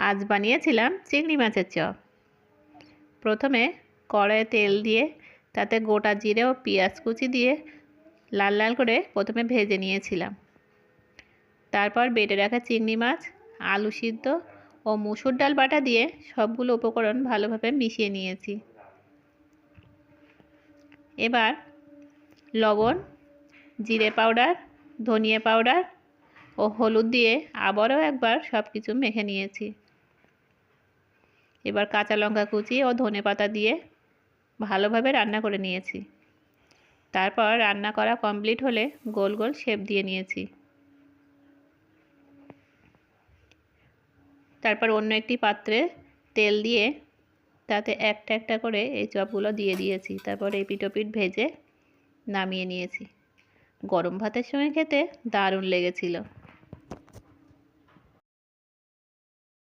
আজ বানিয়েছিলাম চিংড়ি মাছের চপ। প্রথমে কড়াইয়ে তেল দিয়ে তাতে গোটা জিরে ও পেঁয়াজ কুচি দিয়ে লাল লাল করে প্রথমে ভেজে নিয়েছিলাম। তারপর বেটে রাখা চিংড়ি মাছ, আলু সিদ্ধ ও মুসুর ডাল বাটা দিয়ে সবগুলো উপকরণ ভালোভাবে মিশিয়ে নিয়েছি। এবার লবণ, জিরে পাউডার, ধনিয়া পাউডার ও হলুদ দিয়ে আবারও একবার সব কিছু মেখে নিয়েছি। এবার কাঁচা লঙ্কা কুচি ও ধনেপাতা দিয়ে ভালোভাবে রান্না করে নিয়েছি। তারপর রান্না করা কমপ্লিট হলে গোল গোল শেপ দিয়ে নিয়েছি। তারপর অন্য একটি পাত্রে তেল দিয়ে তাতে একটা একটা করে এই চপগুলো দিয়ে দিয়েছি। তারপর এপিঠ ওপিঠ ভেজে নামিয়ে নিয়েছি। গরম ভাতের সঙ্গে খেতে দারুণ লেগেছিল।